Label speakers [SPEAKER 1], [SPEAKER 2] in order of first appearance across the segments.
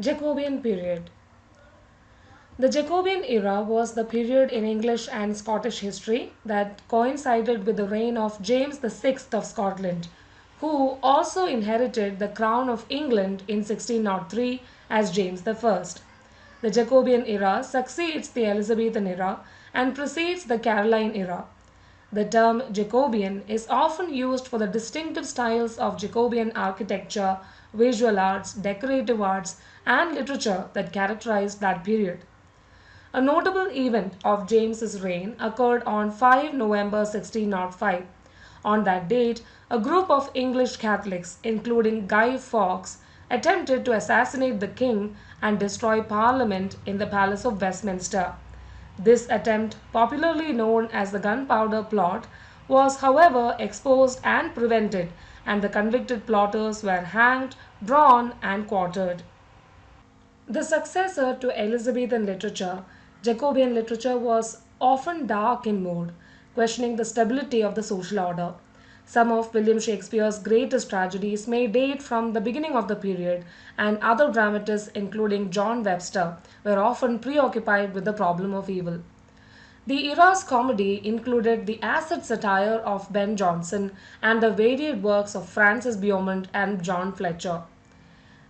[SPEAKER 1] Jacobean period. The Jacobean era was the period in English and Scottish history that coincided with the reign of James VI of Scotland, who also inherited the crown of England in 1603 as James I. The Jacobean era succeeds the Elizabethan era and precedes the Caroline era. The term Jacobean is often used for the distinctive styles of Jacobean architecture, visual arts, decorative arts, and literature that characterized that period. A notable event of James's reign occurred on 5 November 1605. On that date, a group of English Catholics, including Guy Fawkes, attempted to assassinate the king and destroy Parliament in the Palace of Westminster. This attempt, popularly known as the Gunpowder Plot, was however exposed and prevented, and the convicted plotters were hanged, drawn, and quartered. The successor to Elizabethan literature, Jacobean literature was often dark in mood, questioning the stability of the social order. Some of William Shakespeare's greatest tragedies may date from the beginning of the period, and other dramatists, including John Webster, were often preoccupied with the problem of evil. The era's comedy included the acid satire of Ben Jonson and the varied works of Francis Beaumont and John Fletcher.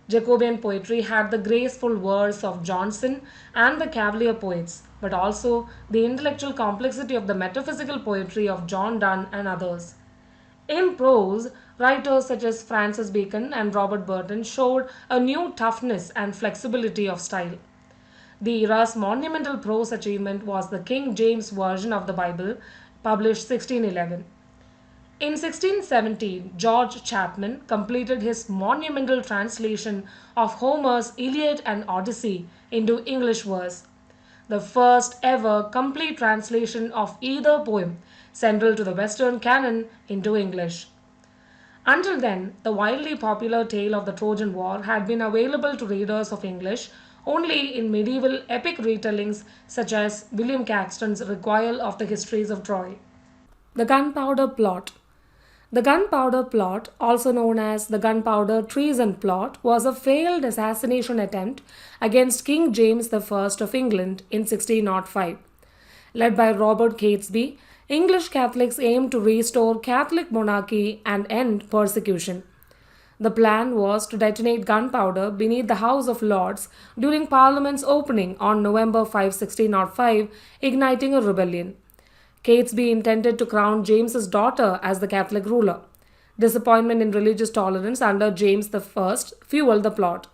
[SPEAKER 1] Jacobean poetry had the graceful verse of Johnson and the Cavalier poets, but also the intellectual complexity of the metaphysical poetry of John Donne and others. In prose, writers such as Francis Bacon and Robert Burton showed a new toughness and flexibility of style. The era's monumental prose achievement was the King James Version of the Bible, published 1611. In 1617, George Chapman completed his monumental translation of Homer's Iliad and Odyssey into English verse, the first ever complete translation of either poem central to the Western canon into English. Until then, the wildly popular tale of the Trojan War had been available to readers of English only in medieval epic retellings such as William Caxton's Requiem of the Histories of Troy. The Gunpowder Plot. The Gunpowder Plot, also known as the Gunpowder Treason Plot, was a failed assassination attempt against King James I of England in 1605. Led by Robert Catesby, English Catholics aimed to restore Catholic monarchy and end persecution. The plan was to detonate gunpowder beneath the House of Lords during Parliament's opening on November 5, 1605, igniting a rebellion. Catesby intended to crown James's daughter as the Catholic ruler. Disappointment in religious tolerance under James I fueled the plot.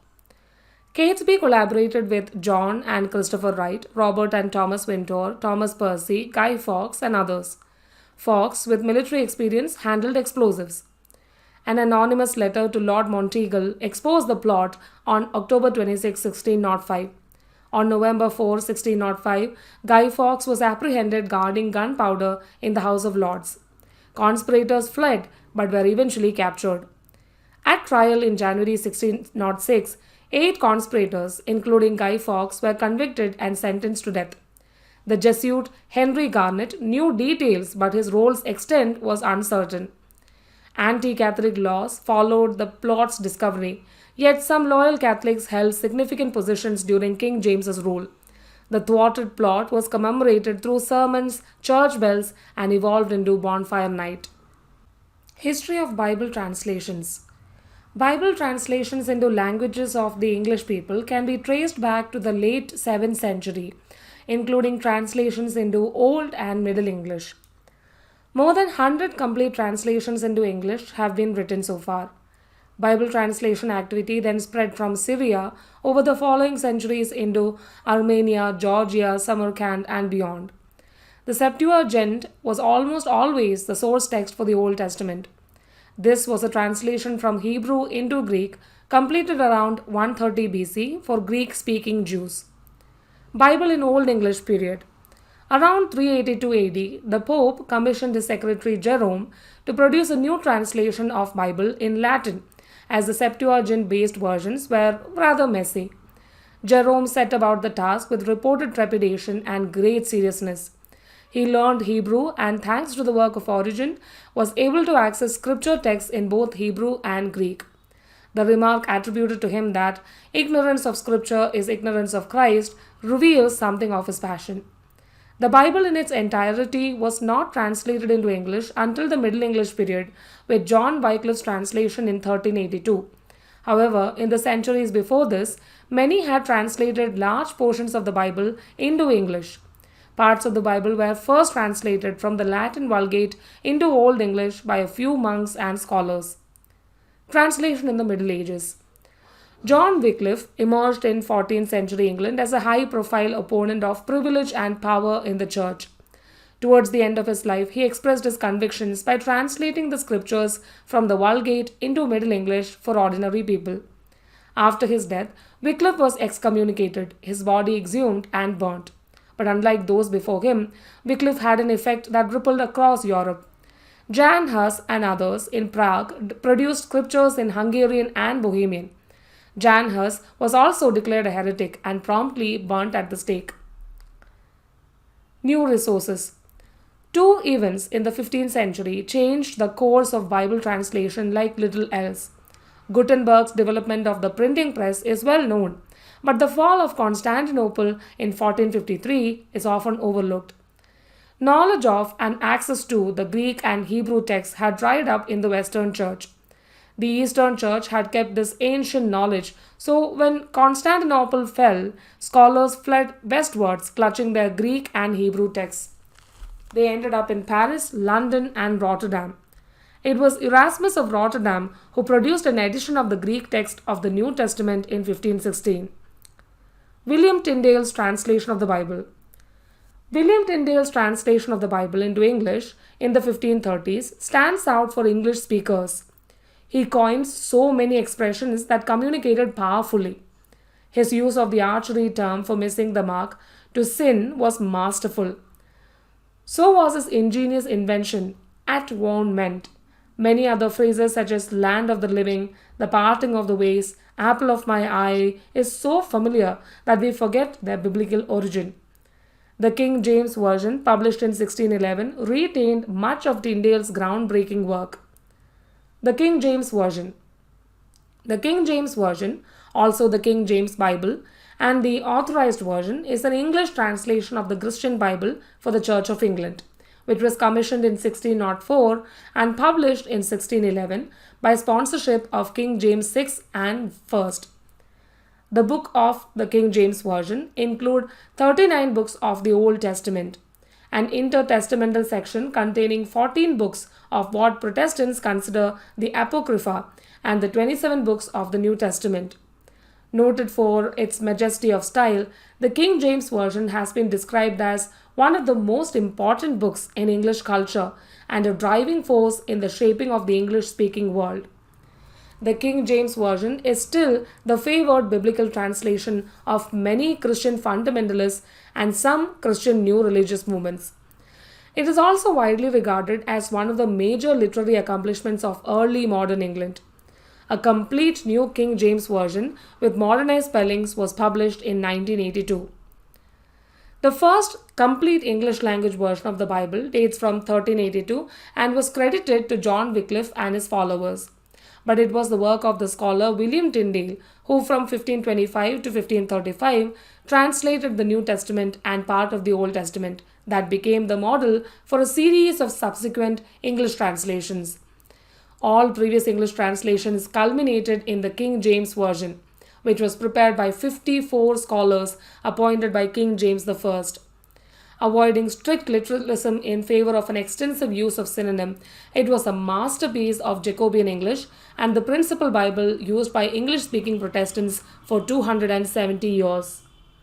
[SPEAKER 1] Catesby collaborated with John and Christopher Wright, Robert and Thomas Wintour, Thomas Percy, Guy Fawkes, and others. Fawkes, with military experience, handled explosives. An anonymous letter to Lord Monteagle exposed the plot on October 26, 1605. On November 4, 1605, Guy Fawkes was apprehended guarding gunpowder in the House of Lords. Conspirators fled but were eventually captured. At trial in January 1606, 8 conspirators, including Guy Fawkes, were convicted and sentenced to death. The Jesuit Henry Garnet knew details, but his role's extent was uncertain. Anti-Catholic laws followed the plot's discovery, yet some loyal Catholics held significant positions during King James's rule. The thwarted plot was commemorated through sermons, church bells, and evolved into bonfire night. History of Bible translations. Bible translations into languages of the English people can be traced back to the late 7th century, including translations into Old and Middle English. More than 100 complete translations into English have been written so far. Bible translation activity then spread from Syria over the following centuries into Armenia, Georgia, Samarkand, and beyond. The Septuagint was almost always the source text for the Old Testament. This was a translation from Hebrew into Greek, completed around 130 BC for Greek-speaking Jews. Bible in Old English period. Around 382 AD, the Pope commissioned his secretary Jerome to produce a new translation of Bible in Latin, as the Septuagint-based versions were rather messy. Jerome set about the task with reported trepidation and great seriousness. He learned Hebrew and, thanks to the work of Origen, was able to access scripture texts in both Hebrew and Greek. The remark attributed to him that ignorance of Scripture is ignorance of Christ reveals something of his passion. The Bible in its entirety was not translated into English until the Middle English period, with John Wycliffe's translation in 1382. However, in the centuries before this, many had translated large portions of the Bible into English. Parts of the Bible were first translated from the Latin Vulgate into Old English by a few monks and scholars. Translation in the Middle Ages. John Wycliffe emerged in 14th century England as a high profile opponent of privilege and power in the church. Towards the end of his life, he expressed his convictions by translating the scriptures from the Vulgate into Middle English for ordinary people. After his death, Wycliffe was excommunicated, his body exhumed and burnt. But unlike those before him, Wycliffe had an effect that rippled across Europe. Jan Hus and others in Prague produced scriptures in Hungarian and Bohemian. Jan Hus was also declared a heretic and promptly burnt at the stake. New resources. Two events in the 15th century changed the course of Bible translation like little else. Gutenberg's development of the printing press is well known, but the fall of Constantinople in 1453 is often overlooked. Knowledge of and access to the Greek and Hebrew texts had dried up in the Western Church. The Eastern Church had kept this ancient knowledge, so when Constantinople fell, scholars fled westwards, clutching their Greek and Hebrew texts. They ended up in Paris, London, and Rotterdam. It was Erasmus of Rotterdam who produced an edition of the Greek text of the New Testament in 1516. William Tyndale's translation of the Bible. William Tyndale's translation of the Bible into English in the 1530s stands out for English speakers. He coined so many expressions that communicated powerfully. His use of the archery term for missing the mark to sin was masterful. So was his ingenious invention, at-one-ment. Many other phrases such as land of the living, the parting of the ways, apple of my eye is so familiar that we forget their biblical origin. The King James Version, published in 1611, retained much of Tyndale's groundbreaking work. The King James Version. The King James Version, also the King James Bible, and the Authorized Version is an English translation of the Christian Bible for the Church of England, which was commissioned in 1604 and published in 1611 by sponsorship of King James VI and I. The book of the King James Version include 39 books of the Old Testament, an intertestamental section containing 14 books of what Protestants consider the Apocrypha, and the 27 books of the New Testament. Noted for its majesty of style, the King James Version has been described as one of the most important books in English culture and a driving force in the shaping of the English-speaking world. The King James Version is still the favored biblical translation of many Christian fundamentalists and some Christian new religious movements. It is also widely regarded as one of the major literary accomplishments of early modern England. A complete new King James Version with modernized spellings was published in 1982. The first complete English language version of the Bible dates from 1382 and was credited to John Wycliffe and his followers. But it was the work of the scholar William Tyndale, who from 1525 to 1535 translated the New Testament and part of the Old Testament, that became the model for a series of subsequent English translations. All previous English translations culminated in the King James Version, which was prepared by 54 scholars appointed by King James I. Avoiding strict literalism in favor of an extensive use of synonym, it was a masterpiece of Jacobean English and the principal Bible used by English-speaking Protestants for 270 years.